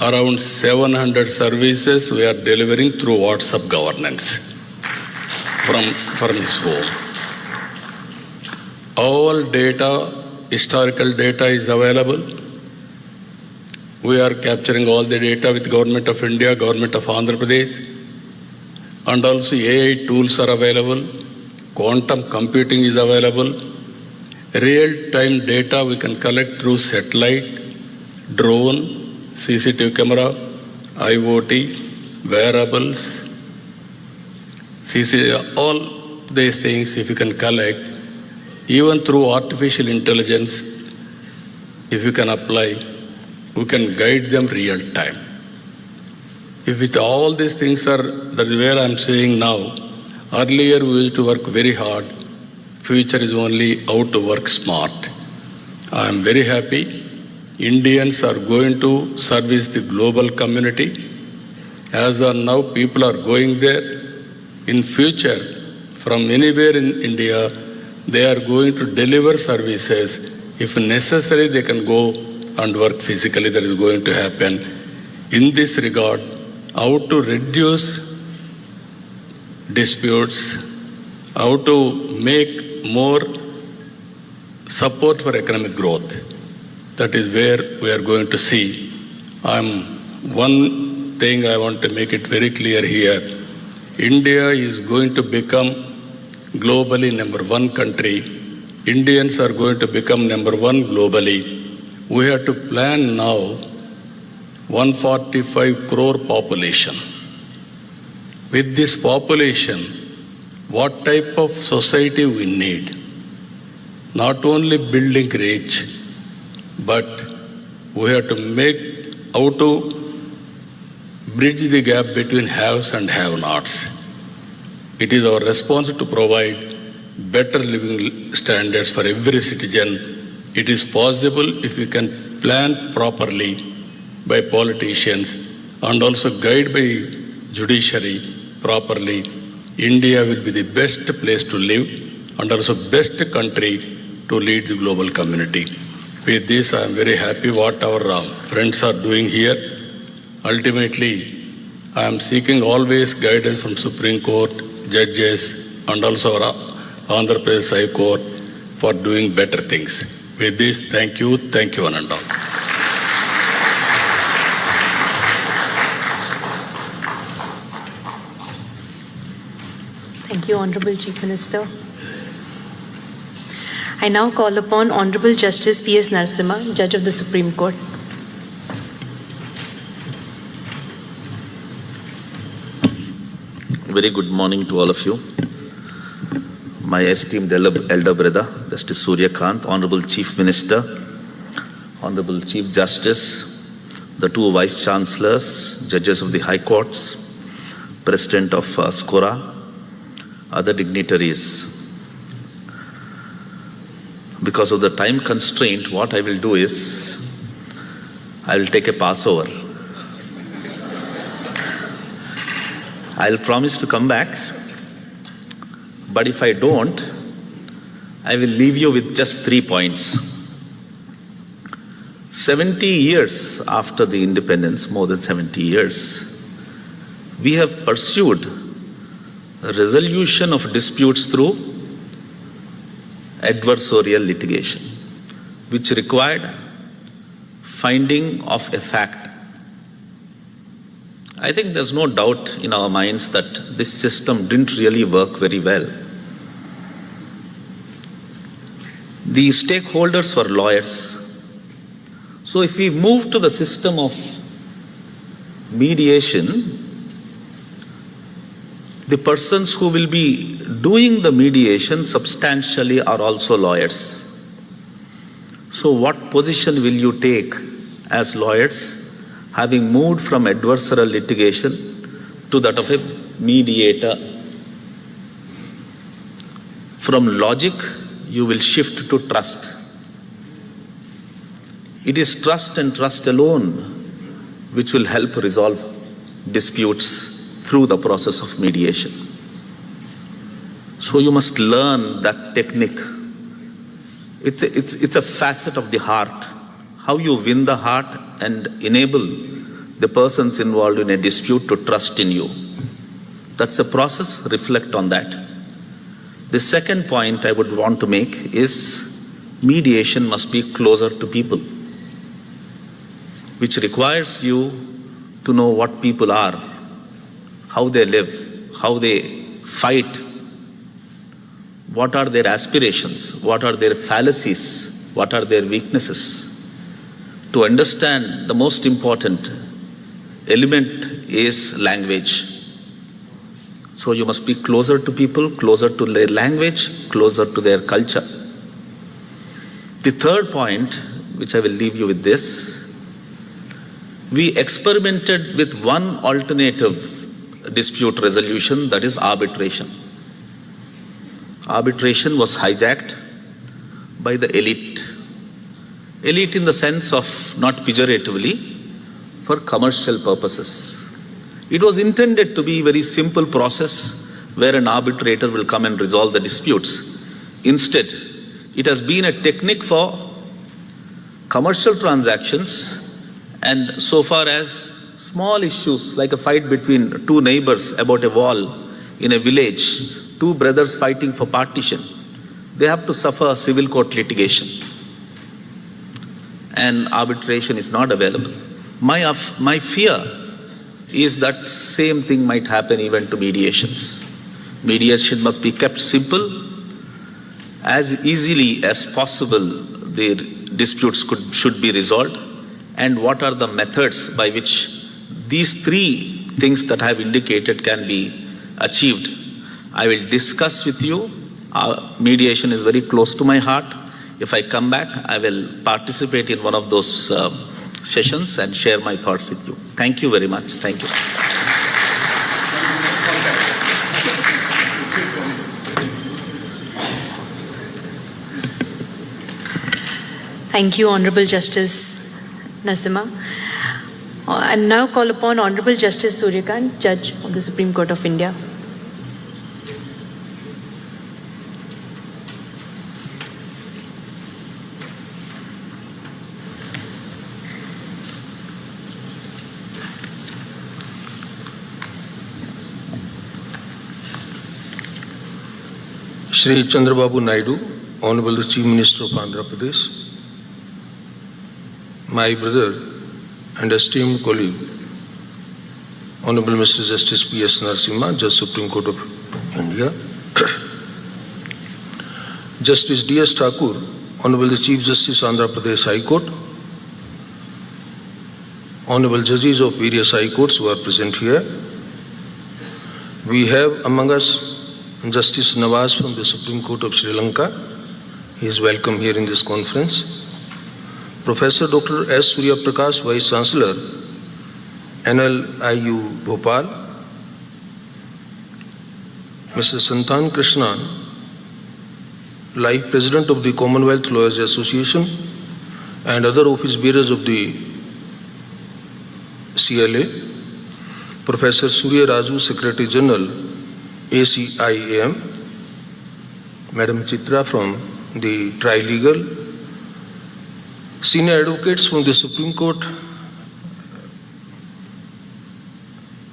around 700 services we are delivering through WhatsApp governance from his home. All data, historical data is available. We are capturing all the data with Government of India, Government of Andhra Pradesh, and also AI tools are available. Quantum computing is available. Real-time data we can collect through satellite, drone, CCTV camera, IoT, wearables, all these things if you can collect, even through artificial intelligence, if you can apply, we can guide them real time. If with all these things that is where I'm saying now, earlier we used to work very hard. Future is only how to work smart. I am very happy. Indians are going to service the global community. As of now, people are going there. In future, from anywhere in India, they are going to deliver services. If necessary, they can go and work physically. That is going to happen. In this regard, how to reduce disputes, how to make more support for economic growth. That is where we are going to see. One thing I want to make it very clear here. India is going to become globally number one country. Indians are going to become number one globally. We have to plan now 145 crore population. With this population, what type of society we need? Not only building rich, but we have to make how to bridge the gap between haves and have-nots. It is our responsibility to provide better living standards for every citizen. It is possible if we can plan properly by politicians and also guide by judiciary properly. India will be the best place to live and also best country to lead the global community. With this, I am very happy what our friends are doing here. Ultimately, I am seeking always guidance from Supreme Court, judges, and also our Andhra Pradesh High Court for doing better things. With this, thank you, one and all. Thank you, Honorable Chief Minister. I now call upon Honorable Justice P.S. Narasimha, Judge of the Supreme Court. Very good morning to all of you. My esteemed elder brother, Justice Surya Kant, Honorable Chief Minister, Honorable Chief Justice, the two Vice Chancellors, Judges of the High Courts, President of SCORA, other dignitaries. Because of the time constraint, what I will do is, I will take a passover. I'll promise to come back, but if I don't, I will leave you with just 3 points. 70 years after the independence, more than 70 years, we have pursued a resolution of disputes through adversarial litigation, which required finding of a fact. I think there's no doubt in our minds that this system didn't really work very well. The stakeholders were lawyers. So if we move to the system of mediation, the persons who will be doing the mediation substantially are also lawyers. So what position will you take as lawyers, having moved from adversarial litigation to that of a mediator? From logic, you will shift to trust. It is trust and trust alone which will help resolve disputes through the process of mediation. So you must learn that technique. It's a facet of the heart, how you win the heart and enable the persons involved in a dispute to trust in you. That's a process, reflect on that. The second point I would want to make is mediation must be closer to people, which requires you to know what people are, how they live, how they fight, what are their aspirations, what are their fallacies, what are their weaknesses. To understand, the most important element is language. So you must be closer to people, closer to their language, closer to their culture. The third point, which I will leave you with this, we experimented with one alternative dispute resolution, that is arbitration. Arbitration was hijacked by the elite. Elite in the sense of not pejoratively, for commercial purposes. It was intended to be a very simple process where an arbitrator will come and resolve the disputes. Instead, it has been a technique for commercial transactions, and so far as small issues like a fight between two neighbors about a wall in a village, two brothers fighting for partition, they have to suffer civil court litigation. And arbitration is not available. My fear is that same thing might happen even to mediations. Mediation must be kept simple. As easily as possible, the disputes should be resolved. And what are the methods by which these three things that I have indicated can be achieved? I will discuss with you. Mediation is very close to my heart. If I come back, I will participate in one of those sessions and share my thoughts with you. Thank you very much. Thank you. Thank you, Honorable Justice Narasimha. I now call upon Honorable Justice Suryakant, Judge of the Supreme Court of India. Shri Chandrababu Naidu, Honorable the Chief Minister of Andhra Pradesh, my brother and esteemed colleague, Honorable Mr. Justice P.S. Narasimha, Judge Supreme Court of India, Justice D.S. Thakur, Honorable the Chief Justice Andhra Pradesh High Court, Honorable Judges of various High Courts who are present here. We have among us Justice Nawaz from the Supreme Court of Sri Lanka. He is welcome here in this conference. Professor Dr. S. Surya Prakash, Vice Chancellor, NLIU Bhopal. Mr. Santan Krishnan, Life President of the Commonwealth Lawyers Association, and other office bearers of the CLA. Professor Surya Raju, Secretary General, ACIAM, Madam Chitra from the Trilegal, senior advocates from the Supreme Court,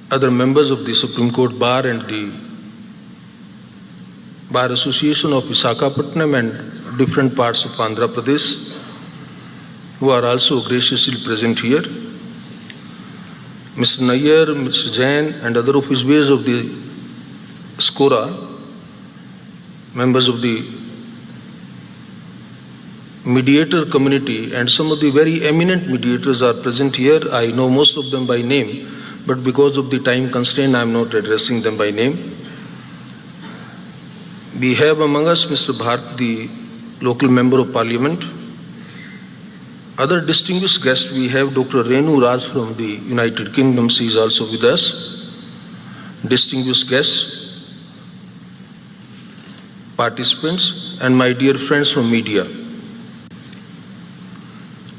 other members of the Supreme Court Bar and the Bar Association of Visakhapatnam and different parts of Andhra Pradesh, who are also graciously present here. Mr. Nayyar, Mr. Jain, and other office bearers of the SCORA, members of the mediator community, and some of the very eminent mediators are present here. I know most of them by name, but because of the time constraint, I am not addressing them by name. We have among us Mr. Bharat, the local member of parliament. Other distinguished guests, we have Dr. Renu Raj from the United Kingdom. She is also with us. Distinguished guests, participants, and my dear friends from media.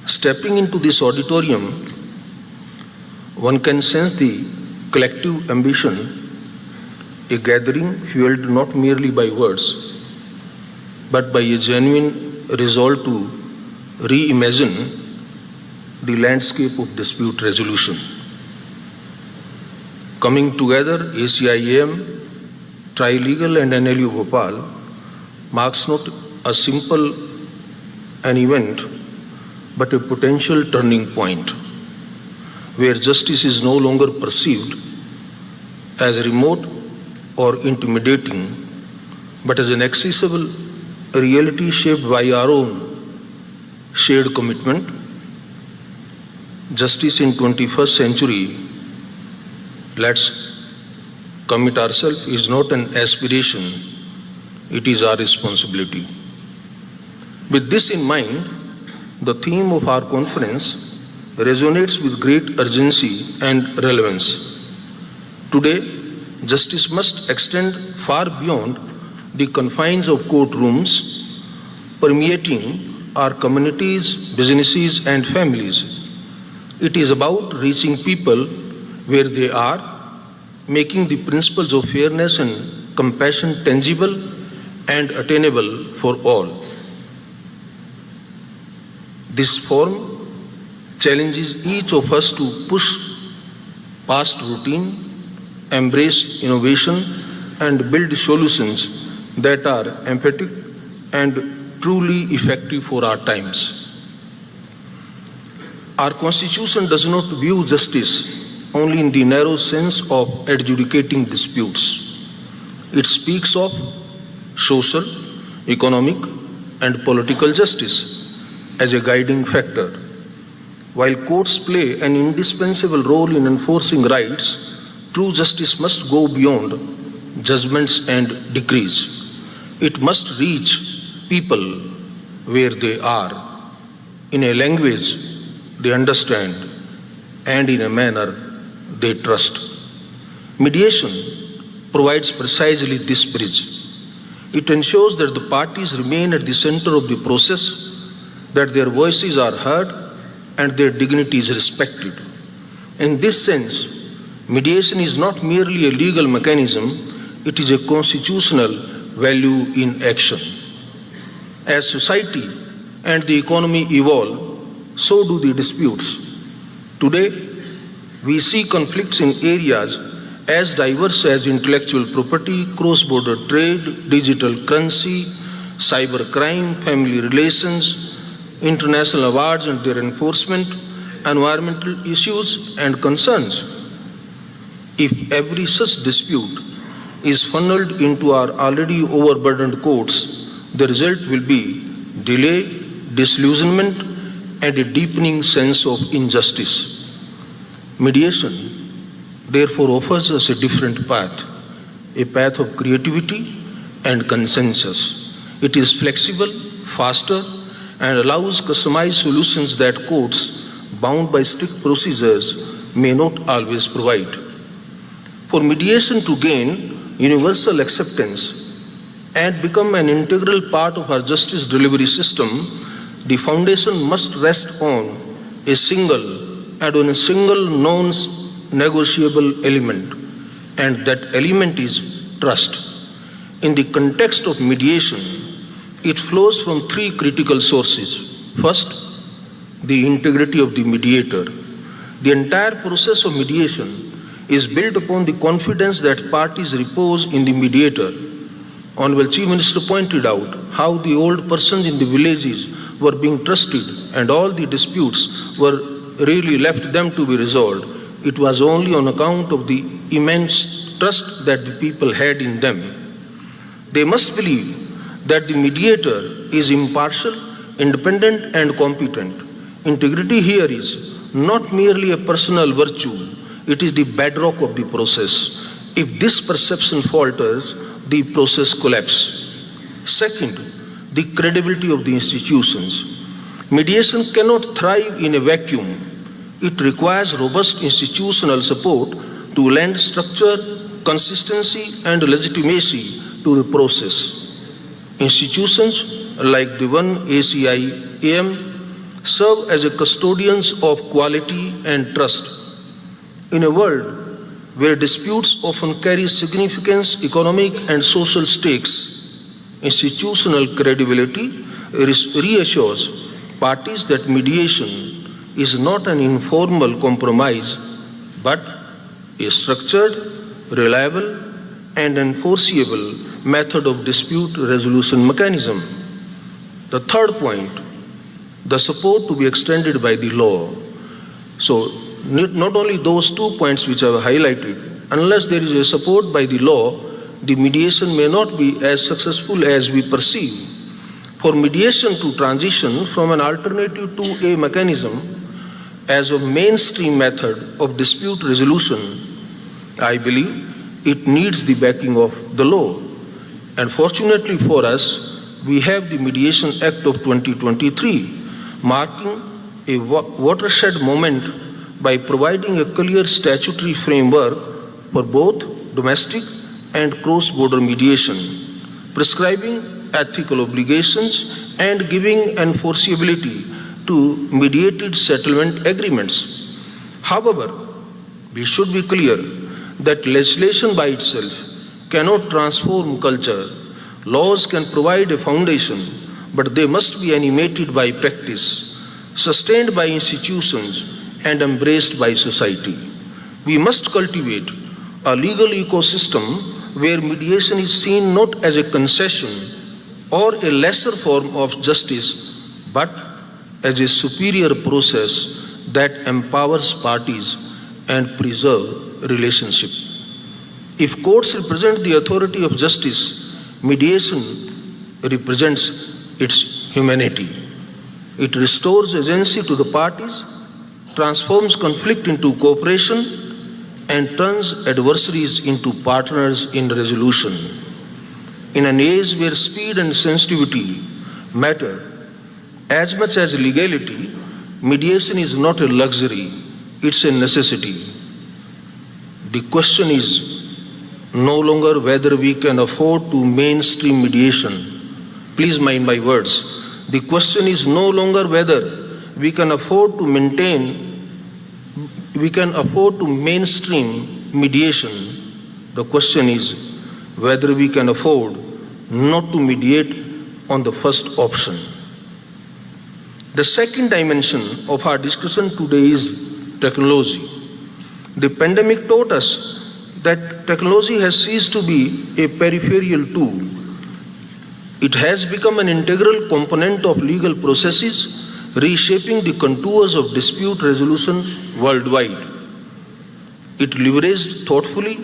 Stepping into this auditorium, one can sense the collective ambition, a gathering fueled not merely by words, but by a genuine resolve to reimagine the landscape of dispute resolution. Coming together, ACIAM, Trilegal and NLU Bhopal marks not a simple an event, but a potential turning point where justice is no longer perceived as remote or intimidating, but as an accessible reality shaped by our own shared commitment. Justice in 21st century, let's commit ourselves, is not an aspiration, it is our responsibility. With this in mind, the theme of our conference resonates with great urgency and relevance. Today, justice must extend far beyond the confines of courtrooms, permeating our communities, businesses, and families. It is about reaching people where they are, making the principles of fairness and compassion tangible and attainable for all. This forum challenges each of us to push past routine, embrace innovation, and build solutions that are empathic and truly effective for our times. Our Constitution does not view justice only in the narrow sense of adjudicating disputes. It speaks of social, economic, and political justice as a guiding factor. While courts play an indispensable role in enforcing rights, true justice must go beyond judgments and decrees. It must reach people where they are, in a language they understand, and in a manner they trust. Mediation provides precisely this bridge. It ensures that the parties remain at the center of the process, that their voices are heard, and their dignity is respected. In this sense, mediation is not merely a legal mechanism, it is a constitutional value in action. As society and the economy evolve, so do the disputes. Today, we see conflicts in areas as diverse as intellectual property, cross-border trade, digital currency, cybercrime, family relations, international awards and their enforcement, environmental issues and concerns. If every such dispute is funneled into our already overburdened courts, the result will be delay, disillusionment, and a deepening sense of injustice. Mediation, therefore, offers us a different path, a path of creativity and consensus. It is flexible, faster, and allows customized solutions that courts, bound by strict procedures, may not always provide. For mediation to gain universal acceptance and become an integral part of our justice delivery system, the foundation must rest on a single non-negotiable element, and that element is trust. In the context of mediation, it flows from three critical sources. First, the integrity of the mediator. The entire process of mediation is built upon the confidence that parties repose in the mediator. Honorable Chief Minister pointed out how the old persons in the villages were being trusted and all the disputes were really left them to be resolved. It was only on account of the immense trust that the people had in them. They must believe that the mediator is impartial, independent, and competent. Integrity here is not merely a personal virtue, it is the bedrock of the process. If this perception falters, the process collapses. Second, the credibility of the institutions. Mediation cannot thrive in a vacuum. It requires robust institutional support to lend structure, consistency, and legitimacy to the process. Institutions like the one ACIAM serve as a custodians of quality and trust. In a world where disputes often carry significant economic and social stakes, institutional credibility reassures parties that mediation is not an informal compromise, but a structured, reliable, and enforceable method of dispute resolution mechanism. The third point, the support to be extended by the law. So, not only those 2 points which I have highlighted, unless there is a support by the law, the mediation may not be as successful as we perceive. For mediation to transition from an alternative to a mechanism as a mainstream method of dispute resolution, I believe it needs the backing of the law. And fortunately for us, we have the Mediation Act of 2023, marking a watershed moment by providing a clear statutory framework for both domestic and cross-border mediation, prescribing ethical obligations and giving enforceability to mediated settlement agreements. However, we should be clear that legislation by itself cannot transform culture. Laws can provide a foundation, but they must be animated by practice, sustained by institutions, and embraced by society. We must cultivate a legal ecosystem where mediation is seen not as a concession or a lesser form of justice, but as a superior process that empowers parties and preserves relationship. If courts represent the authority of justice, mediation represents its humanity. It restores agency to the parties, transforms conflict into cooperation, and turns adversaries into partners in resolution. In an age where speed and sensitivity matter as much as legality, mediation is not a luxury, it's a necessity. The question is no longer whether we can afford to mainstream mediation. Please mind my words. The question is no longer whether we can afford to mainstream mediation. The question is whether we can afford not to mediate on the first option. The second dimension of our discussion today is technology. The pandemic taught us that technology has ceased to be a peripheral tool. It has become an integral component of legal processes, reshaping the contours of dispute resolution worldwide. It leveraged thoughtfully.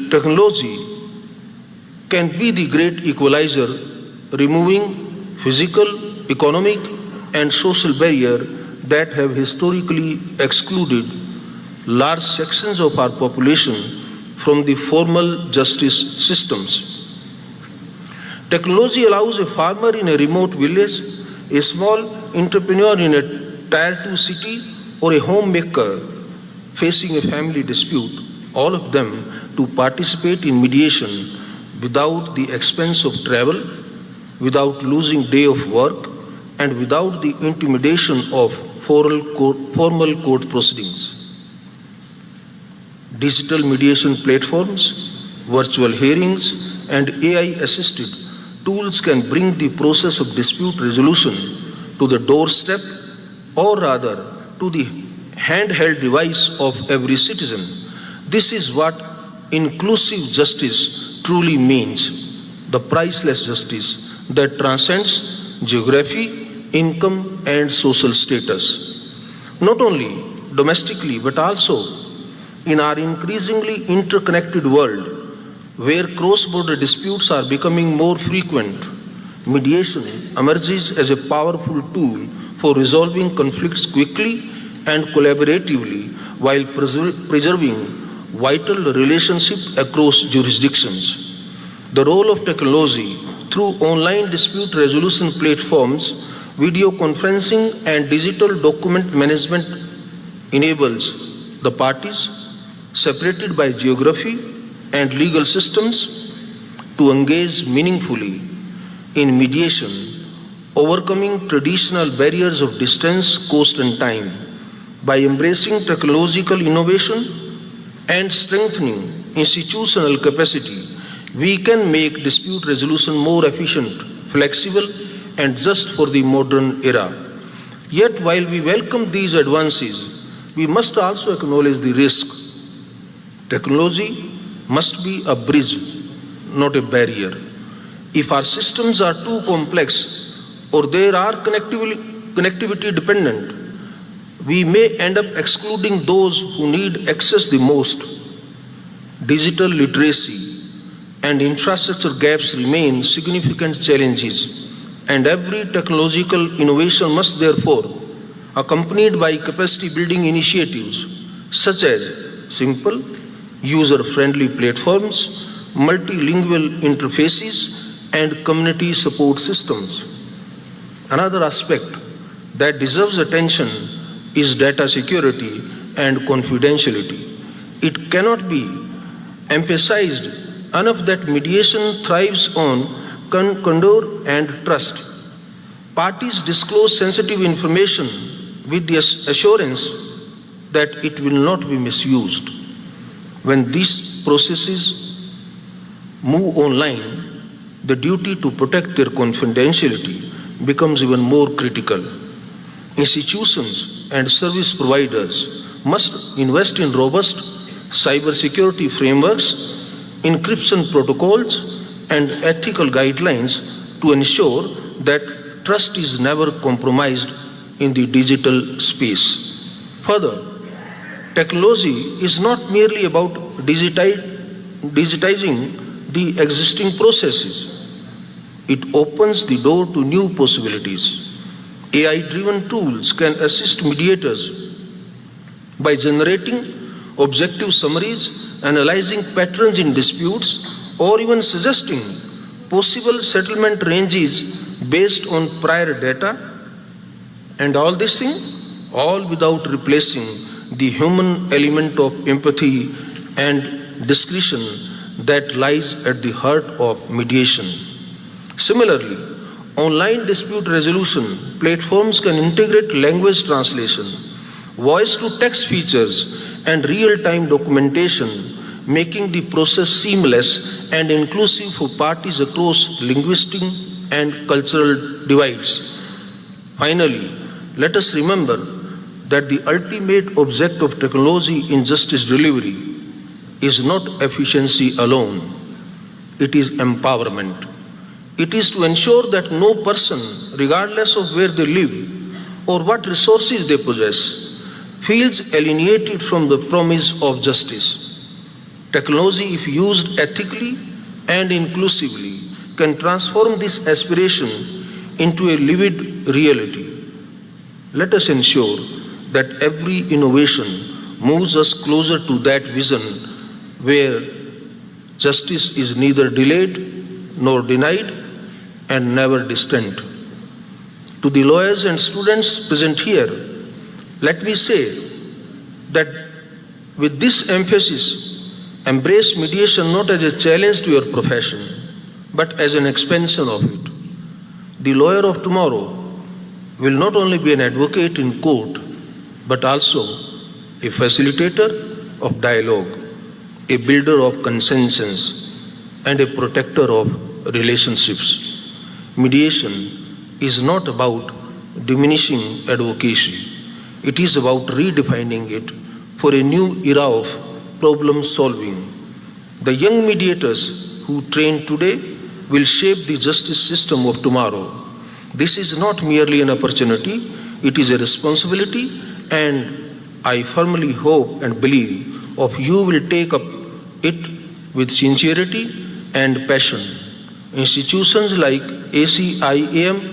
Technology can be the great equalizer, removing physical, economic, and social barriers that have historically excluded large sections of our population from the formal justice systems. Technology allows a farmer in a remote village, a small entrepreneur in a Tier 2 city, or a homemaker facing a family dispute, all of them to participate in mediation without the expense of travel, without losing day of work, and without the intimidation of formal court proceedings. Digital mediation platforms, virtual hearings, and AI-assisted tools can bring the process of dispute resolution to the doorstep, or rather to the handheld device of every citizen. This is what inclusive justice truly means, the priceless justice that transcends geography, income, and social status. Not only domestically, but also in our increasingly interconnected world, where cross-border disputes are becoming more frequent, mediation emerges as a powerful tool for resolving conflicts quickly and collaboratively while preserving vital relationships across jurisdictions. The role of technology through online dispute resolution platforms, video conferencing, and digital document management enables the parties, separated by geography and legal systems, to engage meaningfully in mediation, overcoming traditional barriers of distance, cost, and time. By embracing technological innovation and strengthening institutional capacity, we can make dispute resolution more efficient, flexible, and just for the modern era. Yet, while we welcome these advances, we must also acknowledge the risk. Technology must be a bridge, not a barrier. If our systems are too complex or they are connectivity dependent, we may end up excluding those who need access the most. Digital literacy and infrastructure gaps remain significant challenges, and every technological innovation must therefore accompanied by capacity building initiatives such as simple, user-friendly platforms, multilingual interfaces, and community support systems. Another aspect that deserves attention is data security and confidentiality. It cannot be emphasized enough that mediation thrives on candor and trust. Parties disclose sensitive information with the assurance that it will not be misused. When these processes move online, the duty to protect their confidentiality becomes even more critical. Institutions and service providers must invest in robust cybersecurity frameworks, encryption protocols, and ethical guidelines to ensure that trust is never compromised in the digital space. Further, technology is not merely about digitizing the existing processes. It opens the door to new possibilities. AI-driven tools can assist mediators by generating objective summaries, analyzing patterns in disputes, or even suggesting possible settlement ranges based on prior data. And all this thing, all without replacing the human element of empathy and discretion that lies at the heart of mediation. Similarly, online dispute resolution platforms can integrate language translation, voice-to-text features, and real-time documentation, making the process seamless and inclusive for parties across linguistic and cultural divides. Finally, let us remember that the ultimate object of technology in justice delivery is not efficiency alone. It is empowerment. It is to ensure that no person, regardless of where they live or what resources they possess, feels alienated from the promise of justice. Technology, if used ethically and inclusively, can transform this aspiration into a lived reality. Let us ensure that every innovation moves us closer to that vision where justice is neither delayed nor denied and never distant. To the lawyers and students present here, let me say that with this emphasis, embrace mediation not as a challenge to your profession, but as an expansion of it. The lawyer of tomorrow will not only be an advocate in court, but also a facilitator of dialogue, a builder of consensus, and a protector of relationships. Mediation is not about diminishing advocacy. It is about redefining it for a new era of problem solving. The young mediators who train today will shape the justice system of tomorrow. This is not merely an opportunity, it is a responsibility, and I firmly hope and believe of you will take up it with sincerity and passion. Institutions like ACIAM,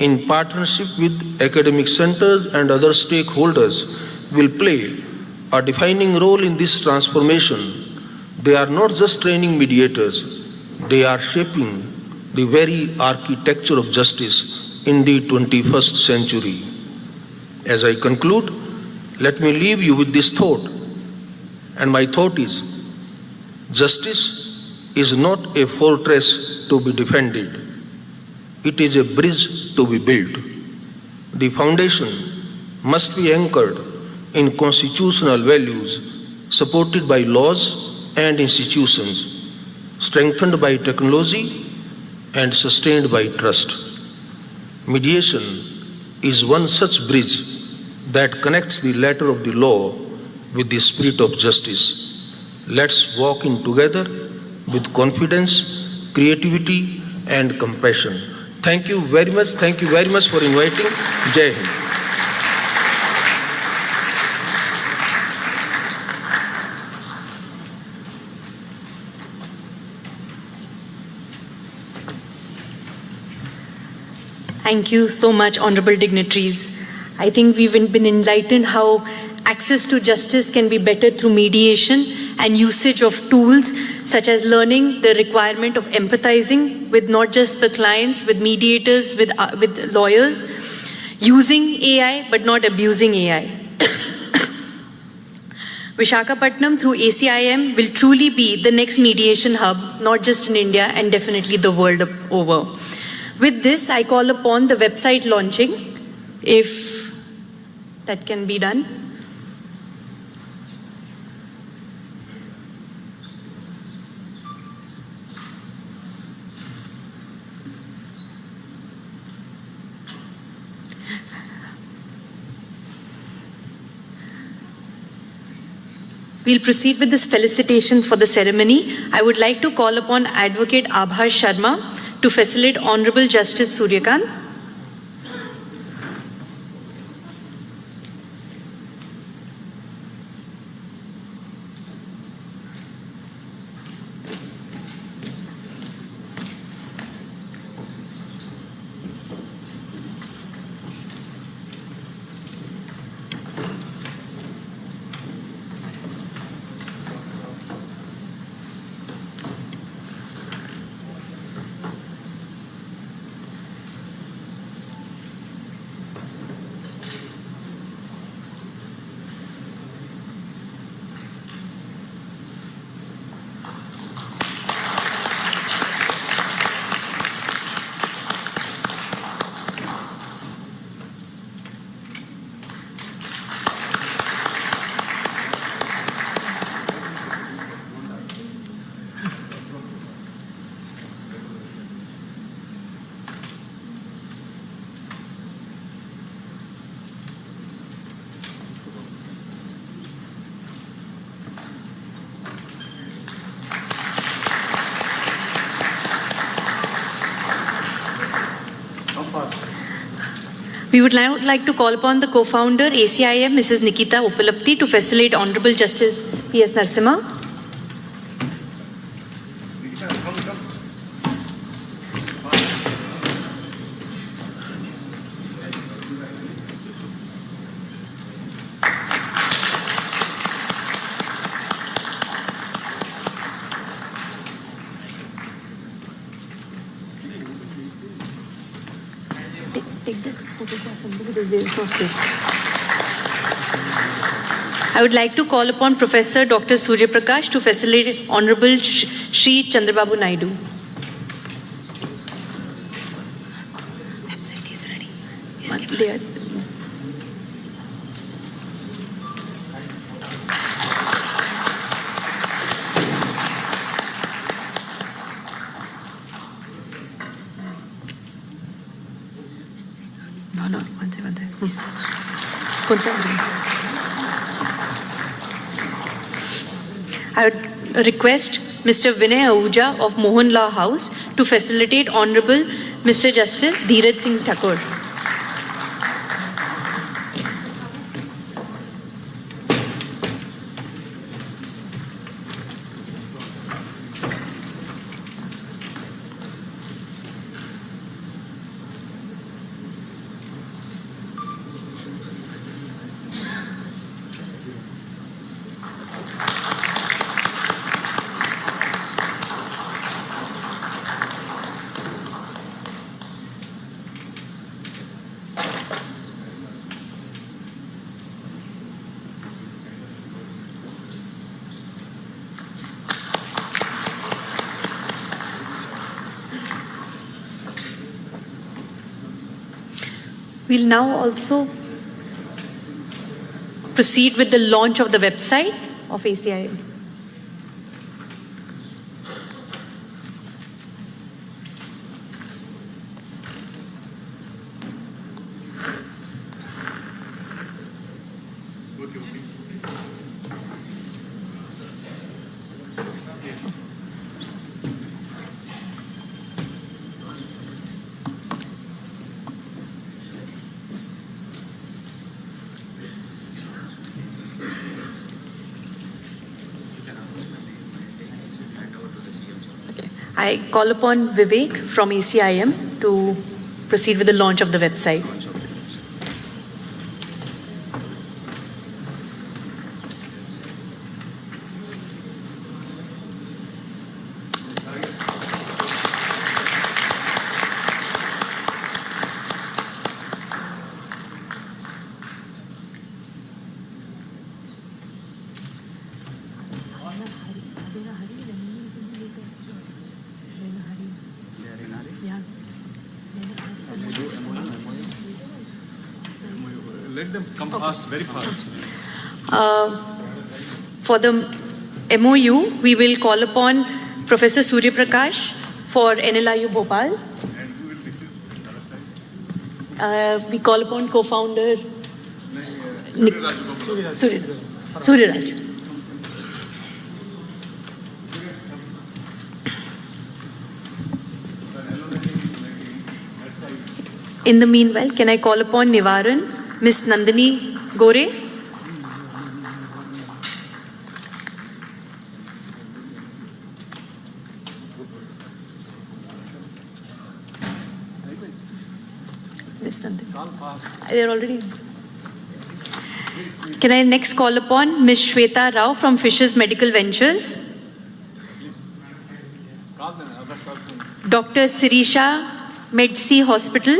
in partnership with academic centers and other stakeholders, will play a defining role in this transformation. They are not just training mediators, they are shaping the very architecture of justice in the 21st century. As I conclude, let me leave you with this thought. And my thought is, justice is not a fortress to be defended. It is a bridge to be built. The foundation must be anchored in constitutional values, supported by laws and institutions, strengthened by technology, and sustained by trust. Mediation is one such bridge, that connects the letter of the law with the spirit of justice. Let's walk in together with confidence, creativity, and compassion. Thank you very much. Thank you very much for inviting. Jai Hind. Thank you so much, honorable dignitaries. I think we've been enlightened how access to justice can be better through mediation and usage of tools such as learning the requirement of empathizing with not just the clients, with mediators, with lawyers, using AI but not abusing AI. Vishakhapatnam through ACIM will truly be the next mediation hub, not just in India and definitely the world over. With this, I call upon the website launching, if that can be done. We'll proceed with this felicitation for the ceremony. I would like to call upon Advocate Abhas Sharma to facilitate Honorable Justice Suryakant. We would now like to call upon the co-founder, ACIM, Mrs. Nikita Uppalapti, to facilitate Honorable Justice P.S. Narasimha. Take this photograph because there is no space. I would like to call upon Professor Dr. Surya Prakash to facilitate Honorable Shri Chandrababu Naidu. Website is ready. There. No, one second. I would request Mr. Vinay Ahuja of Mohan Law House to facilitate Honorable Mr. Justice Dheeraj Singh Thakur. We'll now also proceed with the launch of the website of ACIM. I call upon Vivek from ACIM to proceed with the launch of the website. Let them come fast, very fast. For the MOU, we will call upon Professor Surya Prakash for NLIU Bhopal. And who will receive the other side? We call upon co-founder Surya Raj. In the meanwhile, can I call upon Nivaran, Miss Nandini Gore? Miss Nandini. They are already. Can I next call upon Miss Shweta Rao from Fisher's Medical Ventures? Dr. Sirisha Medsi Hospital,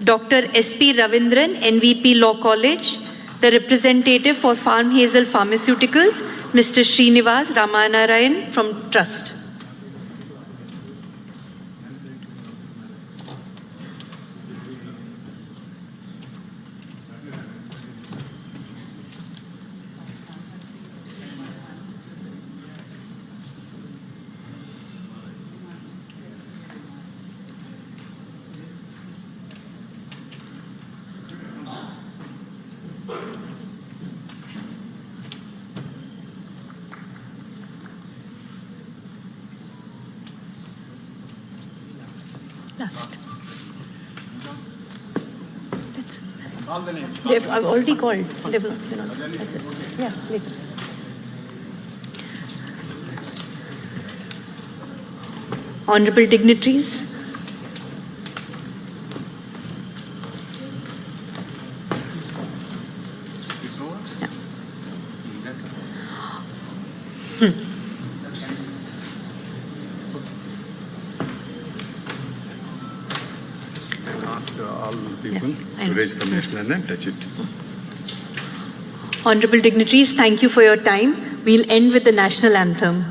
Dr. S.P. Ravindran, NVP Law College, the representative for Farm Hazel Pharmaceuticals, Mr. Srinivas Ramanarayan from Trust. Last. All the names. I've already called. They've not. Yeah, later. Honorable dignitaries, It's over? And ask all people I know. to raise the national and then touch it. honorable dignitaries, thank you for your time. We'll end with the national anthem.